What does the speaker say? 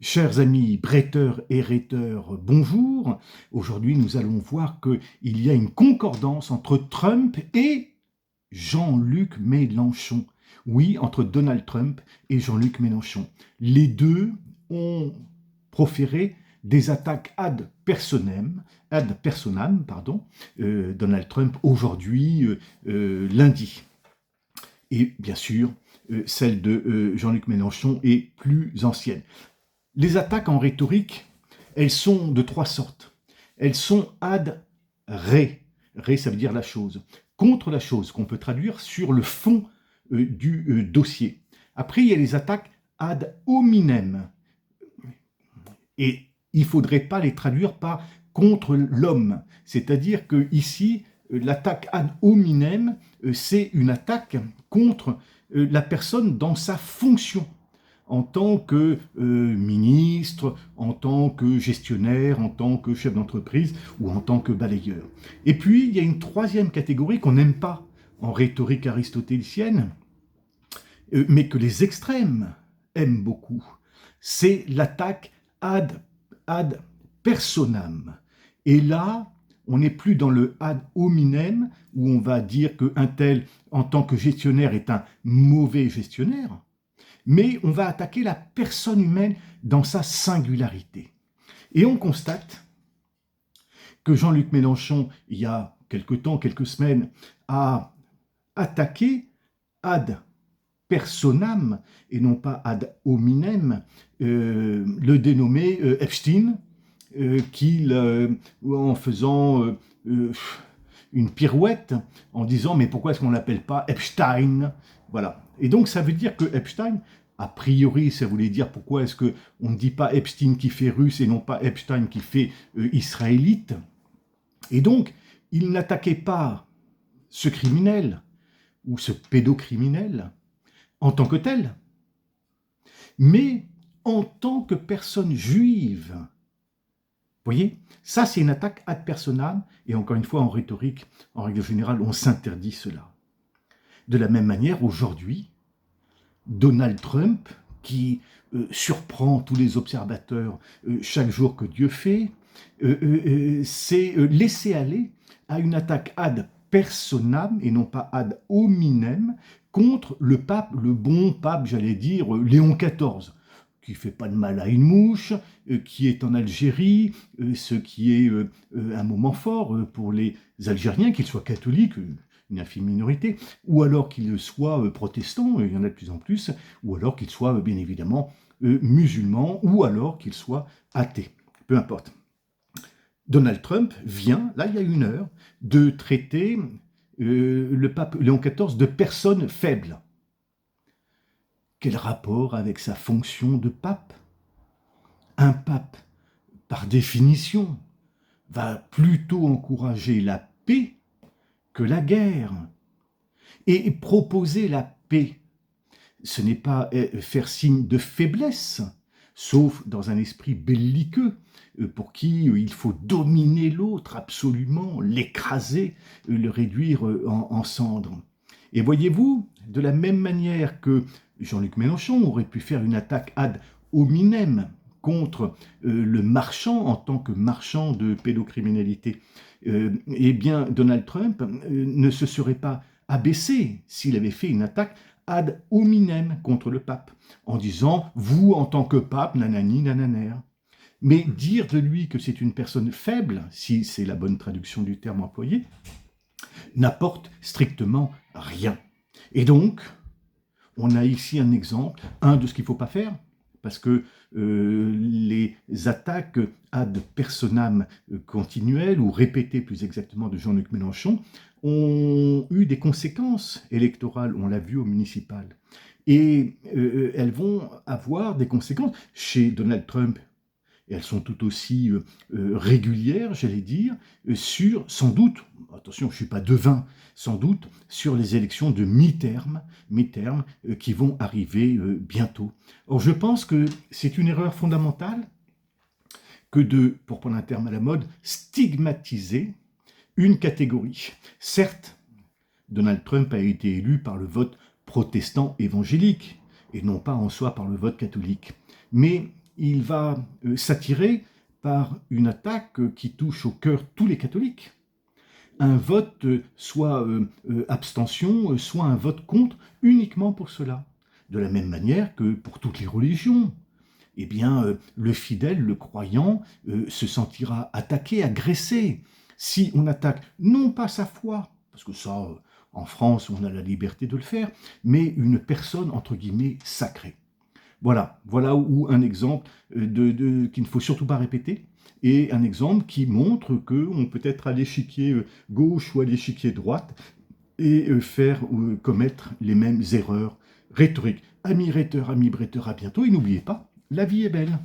Chers amis bretteurs et rhéteurs, bonjour. Aujourd'hui, nous allons voir qu'il y a une concordance entre Trump et Jean-Luc Mélenchon. Oui, entre Donald Trump et Jean-Luc Mélenchon. Les deux ont proféré des attaques ad personam, Donald Trump aujourd'hui, lundi. Et bien sûr, celle de Jean-Luc Mélenchon est plus ancienne. Les attaques en rhétorique, elles sont de trois sortes. Elles sont ad re. Re, ça veut dire la chose. Contre la chose, qu'on peut traduire sur le fond du dossier. Après, il y a les attaques ad hominem. Et il ne faudrait pas les traduire par contre l'homme. C'est-à-dire que ici, l'attaque ad hominem, c'est une attaque contre la personne dans sa fonction en tant que ministre, en tant que gestionnaire, en tant que chef d'entreprise ou en tant que balayeur. Et puis, il y a une troisième catégorie qu'on n'aime pas en rhétorique aristotélicienne, mais que les extrêmes aiment beaucoup. C'est l'attaque ad personam. Et là, on n'est plus dans le ad hominem, où on va dire qu'un tel, en tant que gestionnaire, est un mauvais gestionnaire, mais on va attaquer la personne humaine dans sa singularité. Et on constate que Jean-Luc Mélenchon, il y a quelque temps, quelques semaines, a attaqué ad personam, et non pas ad hominem, le dénommé Epstein, en faisant une pirouette, en disant « mais pourquoi est-ce qu'on ne l'appelle pas Epstein ?» Voilà. Et donc ça veut dire que Epstein, a priori, ça voulait dire pourquoi est-ce qu'on ne dit pas Epstein qui fait russe et non pas Epstein qui fait israélite. Et donc, il n'attaquait pas ce criminel ou ce pédocriminel en tant que tel, mais en tant que personne juive. Vous voyez, ça c'est une attaque ad personam, et encore une fois en rhétorique, en règle générale, on s'interdit cela. De la même manière, aujourd'hui, Donald Trump, qui surprend tous les observateurs chaque jour que Dieu fait, s'est laissé aller à une attaque ad personam et non pas ad hominem contre le pape, le bon pape, j'allais dire, Léon XIV, qui fait pas de mal à une mouche, qui est en Algérie, ce qui est un moment fort pour les Algériens, qu'ils soient catholiques, une infime minorité, ou alors qu'ils soient protestants, il y en a de plus en plus, ou alors qu'ils soient bien évidemment musulmans, ou alors qu'ils soient athées, peu importe. Donald Trump vient, là il y a une heure, de traiter le pape Léon XIV de personne faible. Quel rapport avec sa fonction de pape? Un pape, par définition, va plutôt encourager la paix que la guerre. Et proposer la paix, ce n'est pas faire signe de faiblesse, sauf dans un esprit belliqueux, pour qui il faut dominer l'autre absolument, l'écraser, le réduire en cendres. Et voyez-vous, de la même manière que Jean-Luc Mélenchon aurait pu faire une attaque ad hominem contre le marchand en tant que marchand de pédocriminalité, eh bien Donald Trump ne se serait pas abaissé s'il avait fait une attaque ad hominem contre le pape, en disant « vous, en tant que pape, nanani, nananer ». Mais dire de lui que c'est une personne faible, si c'est la bonne traduction du terme employé, n'apporte strictement rien. Et donc, on a ici un exemple, de ce qu'il ne faut pas faire, parce que les attaques ad personam continuelles, ou répétées plus exactement, de Jean-Luc Mélenchon, ont eu des conséquences électorales, on l'a vu au municipal. Et elles vont avoir des conséquences chez Donald Trump. Et elles sont tout aussi régulières, j'allais dire, sur, sans doute, attention, je ne suis pas devin, sans doute, sur les élections de mi-terme qui vont arriver bientôt. Or, je pense que c'est une erreur fondamentale que de, pour prendre un terme à la mode, stigmatiser une catégorie. Certes, Donald Trump a été élu par le vote protestant évangélique, et non pas en soi par le vote catholique. Mais il va s'attirer par une attaque qui touche au cœur tous les catholiques. Un vote soit abstention, soit un vote contre, uniquement pour cela. De la même manière que pour toutes les religions. Eh bien, le fidèle, le croyant, se sentira attaqué, agressé. Si on attaque non pas sa foi, parce que ça, en France, on a la liberté de le faire, mais une personne, entre guillemets, sacrée. Voilà où un exemple qu'il ne faut surtout pas répéter, et un exemple qui montre qu'on peut être à l'échiquier gauche ou à l'échiquier droite, et faire ou commettre les mêmes erreurs rhétoriques. Amis rhéteurs, amis breteurs, à bientôt, et n'oubliez pas, la vie est belle.